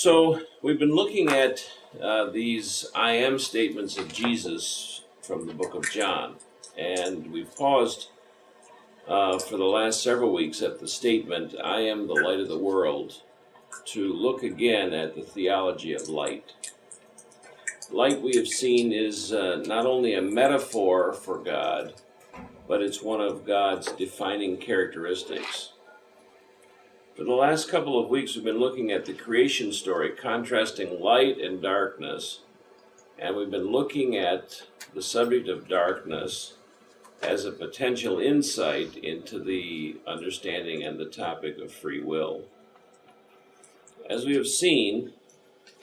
So we've been looking at these I am statements of Jesus from the book of John, and we've paused for the last several weeks at the statement, I am the light of the world, to look again at the theology of light. Light, we have seen, is not only a metaphor for God, but it's one of God's defining characteristics. For the last couple of weeks, we've been looking at the creation story, contrasting light and darkness, and we've been looking at the subject of darkness as a potential insight into the understanding and the topic of free will. As we have seen,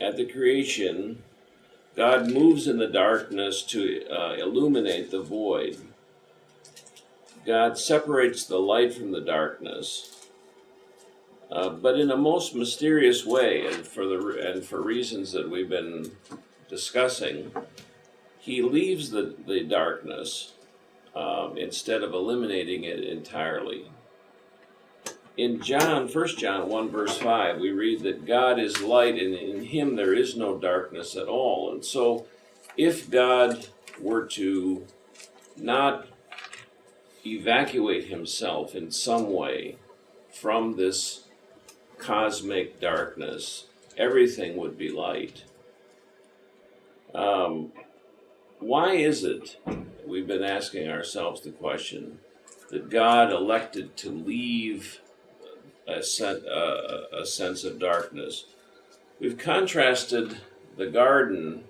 at the creation, God moves in the darkness to illuminate the void. God separates the light from the darkness, but in a most mysterious way, and for reasons that we've been discussing, he leaves the darkness instead of eliminating it entirely. In 1 John 1 verse 5, we read that God is light and in him there is no darkness at all. And so if God were to not evacuate himself in some way from this cosmic darkness, everything would be light. Why is it, we've been asking ourselves the question, that God elected to leave a sense of darkness? We've contrasted the garden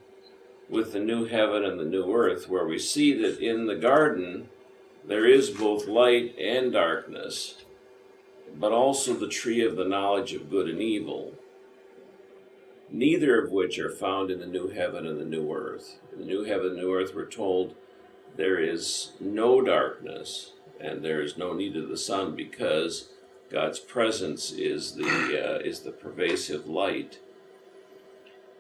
with the new heaven and the new earth, where we see that in the garden there is both light and darkness, but also the tree of the knowledge of good and evil, neither of which are found in the new heaven and the new earth. In the new heaven and new earth, we're told there is no darkness and there is no need of the sun, because God's presence is the pervasive light.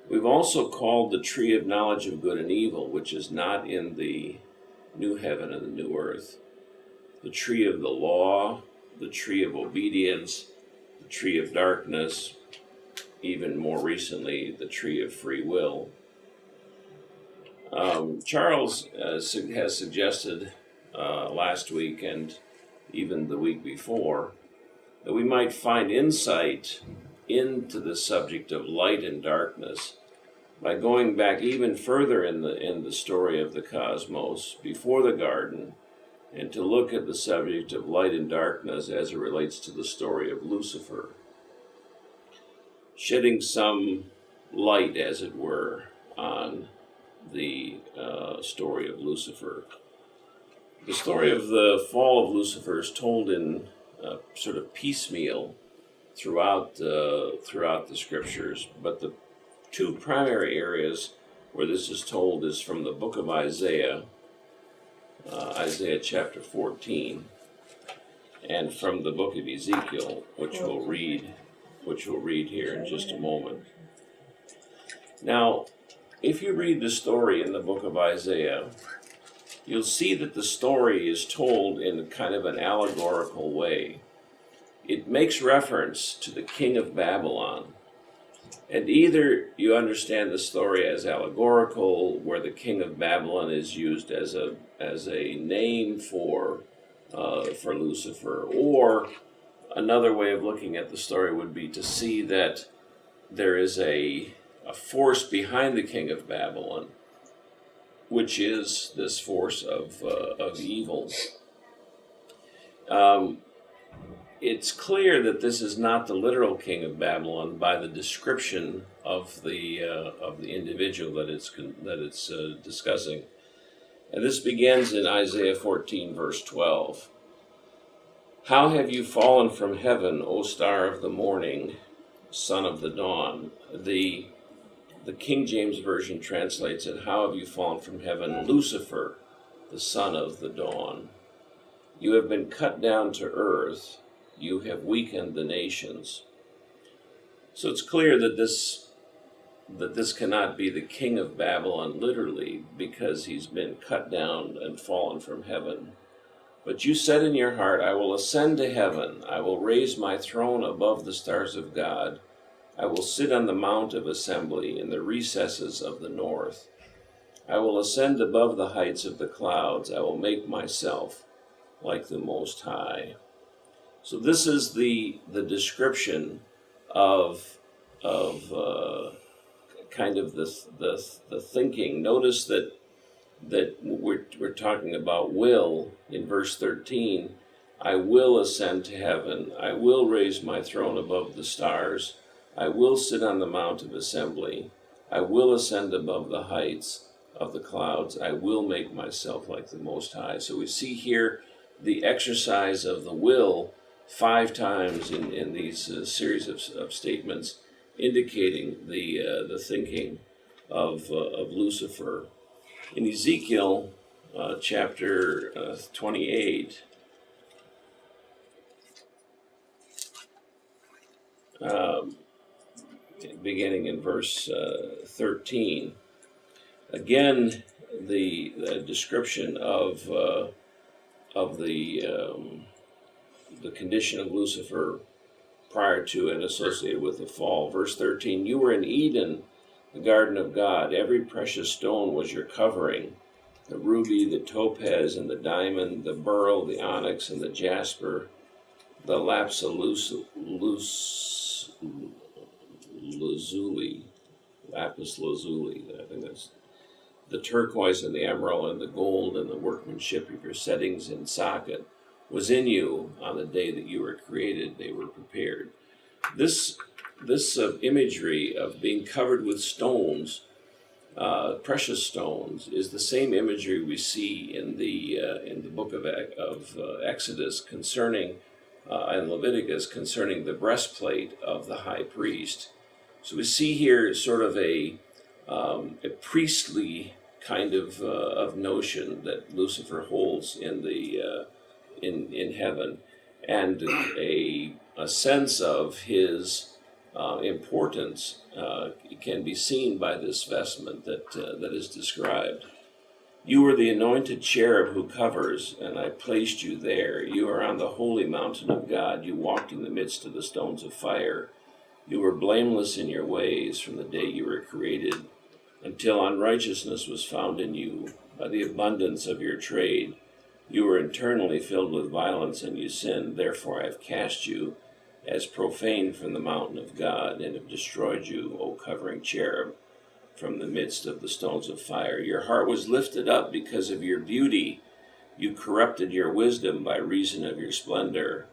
We've also called the tree of knowledge of good and evil, which is not in the new heaven and the new earth, the tree of the law, the tree of obedience, the tree of darkness, even more recently, the tree of free will. Charles has suggested last week and even the week before that we might find insight into the subject of light and darkness by going back even further in the story of the cosmos before the garden, and to look at the subject of light and darkness as it relates to the story of Lucifer, shedding some light, as it were, on the story of Lucifer. The story of the fall of Lucifer is told in sort of piecemeal throughout the scriptures, but the two primary areas where this is told is from the book of Isaiah, Isaiah chapter 14, and from the book of Ezekiel, which we'll read here in just a moment. Now, if you read the story in the book of Isaiah, you'll see that the story is told in kind of an allegorical way. It makes reference to the king of Babylon. And either you understand the story as allegorical, where the king of Babylon is used as a name for Lucifer, or another way of looking at the story would be to see that there is a force behind the king of Babylon, which is this force of evil. It's clear that this is not the literal king of Babylon by the description of the individual that it's discussing, and this begins in Isaiah 14, verse 12. How have you fallen from heaven, O star of the morning, son of the dawn? The King James Version translates it, how have you fallen from heaven, Lucifer, the son of the dawn? You have been cut down to earth. You have weakened the nations. So it's clear that this cannot be the king of Babylon literally, because he's been cut down and fallen from heaven. But you said in your heart, I will ascend to heaven. I will raise my throne above the stars of God. I will sit on the mount of assembly in the recesses of the north. I will ascend above the heights of the clouds. I will make myself like the Most High. So this is the description of kind of the thinking. Notice that we're talking about will in verse 13. I will ascend to heaven. I will raise my throne above the stars. I will sit on the mount of assembly. I will ascend above the heights of the clouds. I will make myself like the Most High. So we see here the exercise of the will 5 times in these series of statements, indicating the thinking of Lucifer. In Ezekiel chapter 28, beginning in verse 13, again the description of the condition of Lucifer prior to and associated with the fall. Verse 13, you were in Eden, the garden of God. Every precious stone was your covering, the ruby, the topaz, and the diamond, the beryl, the onyx, and the jasper, the lapis lazuli, I think that's the turquoise and the emerald and the gold, and the workmanship of your settings and socket was in you on the day that you were created. They were prepared. This imagery of being covered with stones, precious stones, is the same imagery we see in the book of Exodus concerning and Leviticus concerning the breastplate of the high priest. So we see here sort of a priestly kind of notion that Lucifer holds in heaven, and a sense of his importance can be seen by this vestment that is described. You were the anointed cherub who covers, and I placed you there. You are on the holy mountain of God. You walked in the midst of the stones of fire. You were blameless in your ways from the day you were created, until unrighteousness was found in you by the abundance of your trade. You were internally filled with violence, and you sinned. Therefore I have cast you as profane from the mountain of God, and have destroyed you, O covering cherub, from the midst of the stones of fire. Your heart was lifted up because of your beauty. You corrupted your wisdom by reason of your splendor.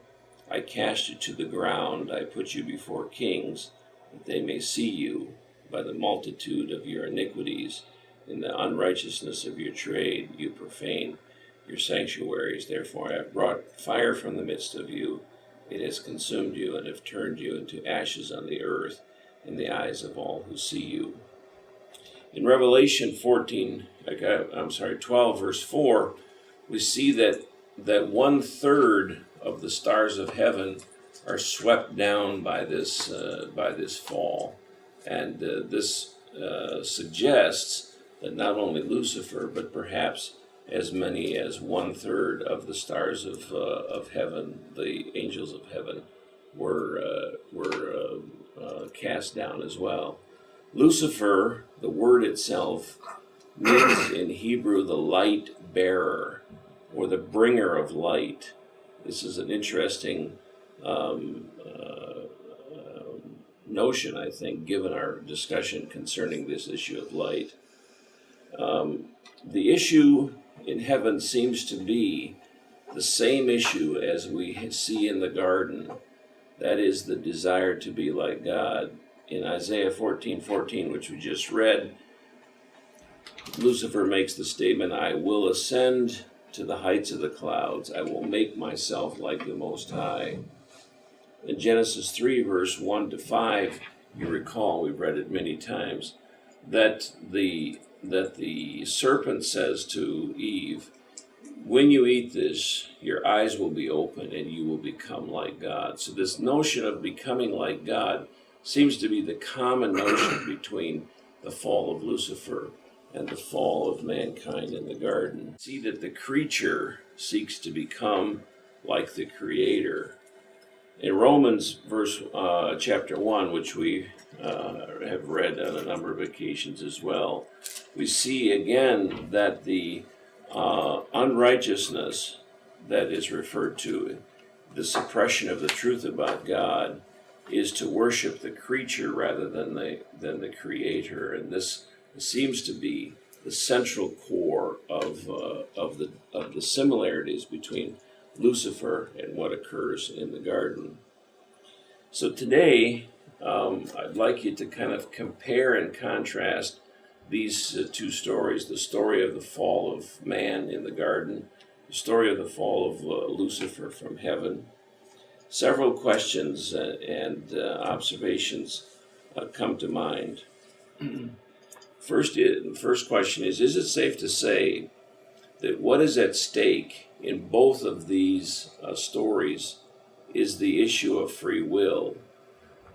I cast you to the ground. I put you before kings, that they may see you. By the multitude of your iniquities, in the unrighteousness of your trade, you profane your sanctuaries. Therefore I have brought fire from the midst of you. It has consumed you, and have turned you into ashes on the earth in the eyes of all who see you. In Revelation 12, verse 4, we see that 1/3 of the stars of heaven are swept down by this fall. And this suggests that not only Lucifer, but perhaps as many as 1/3 of the stars of heaven, the angels of heaven, were cast down as well. Lucifer, the word itself, means in Hebrew the light bearer, or the bringer of light. This is an interesting notion, I think, given our discussion concerning this issue of light. The issue in heaven seems to be the same issue as we see in the garden. That is the desire to be like God. In Isaiah 14:14, which we just read, Lucifer makes the statement, I will ascend to the heights of the clouds. I will make myself like the Most High. In Genesis 3, verse 1 to 5, you recall, we've read it many times, that the serpent says to Eve, when you eat this, your eyes will be open and you will become like God. So this notion of becoming like God seems to be the common notion between the fall of Lucifer and the fall of mankind in the garden. See that the creature seeks to become like the Creator. In Romans chapter 1, which we have read on a number of occasions as well, we see again that the unrighteousness that is referred to, the suppression of the truth about God, is to worship the creature rather than the Creator, and this seems to be the central core of the similarities between Lucifer and what occurs in the garden. So today, I'd like you to kind of compare and contrast these two stories: the story of the fall of man in the garden, the story of the fall of Lucifer from heaven. Several questions and observations come to mind. The first question is it safe to say that what is at stake in both of these stories is the issue of free will?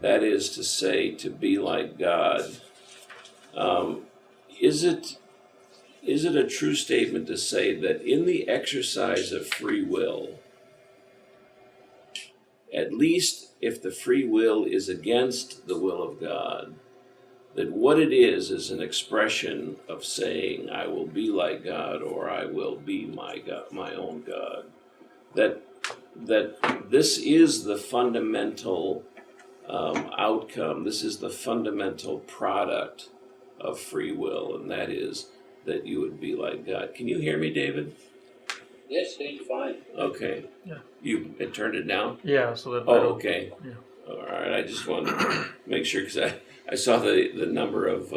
That is to say, to be like God. Is it a true statement to say that in the exercise of free will, at least if the free will is against the will of God, that what it is an expression of saying, I will be like God, or I will be my God, my own God. That this is the fundamental outcome, this is the fundamental product of free will, and that is that you would be like God. Can you hear me, David? Yes, you're fine. Okay. Yeah. You turned it down? Yeah, so that. Oh, okay. Yeah. All right. I just wanted to make sure because I saw the number of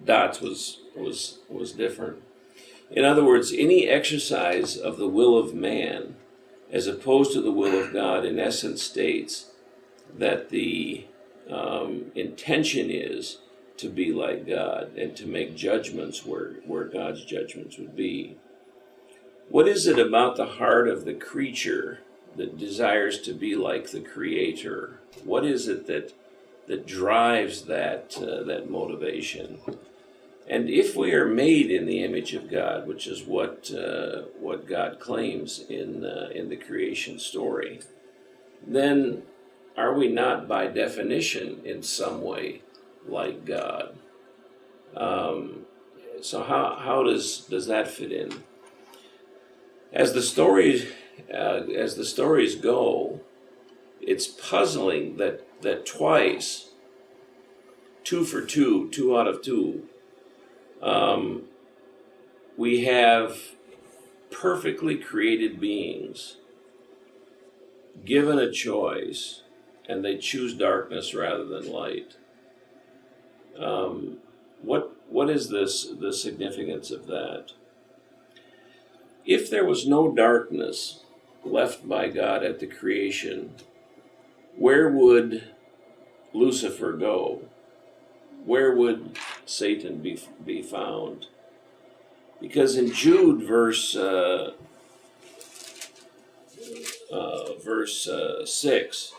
dots was different. In other words, any exercise of the will of man, as opposed to the will of God, in essence states that the intention is to be like God and to make judgments where God's judgments would be. What is it about the heart of the creature that desires to be like the Creator? What is it that drives that motivation? And if we are made in the image of God, which is what God claims in the creation story, then are we not by definition in some way like God? So how does that fit in? As the stories go, it's puzzling that twice, 2 for 2, 2 out of 2, we have perfectly created beings given a choice, and they choose darkness rather than light. What is the significance of that? If there was no darkness left by God at the creation, where would Lucifer go? Where would Satan be found? Because in Jude verse 6,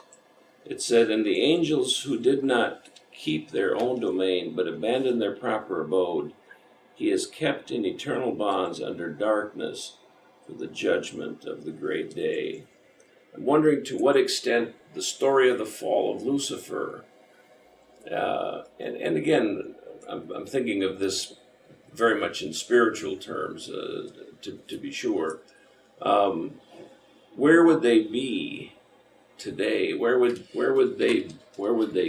it said, "And the angels who did not keep their own domain, but abandoned their proper abode, he has kept in eternal bonds under darkness for the judgment of the great day." I'm wondering to what extent the story of the fall of Lucifer, and again, I'm thinking of this very much in spiritual terms, to be sure. Where would they be today? Where would they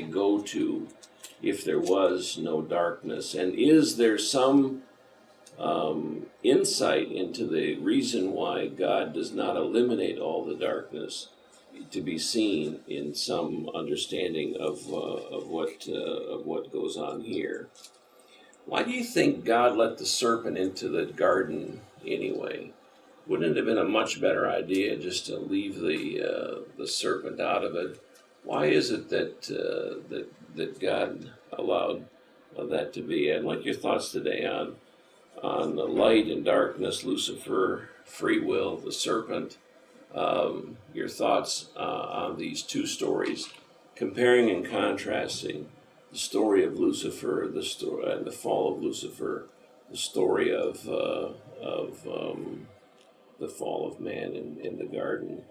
go to if there was no darkness? And is there some insight into the reason why God does not eliminate all the darkness to be seen in some understanding of what goes on here? Why do you think God let the serpent into the garden anyway? Wouldn't it have been a much better idea just to leave the serpent out of it? Why is it that God allowed that to be? I'd like your thoughts today on the light and darkness, Lucifer, free will, the serpent. Your thoughts on these two stories, comparing and contrasting the story of Lucifer, the story and the fall of Lucifer, the story of the fall of man in the garden.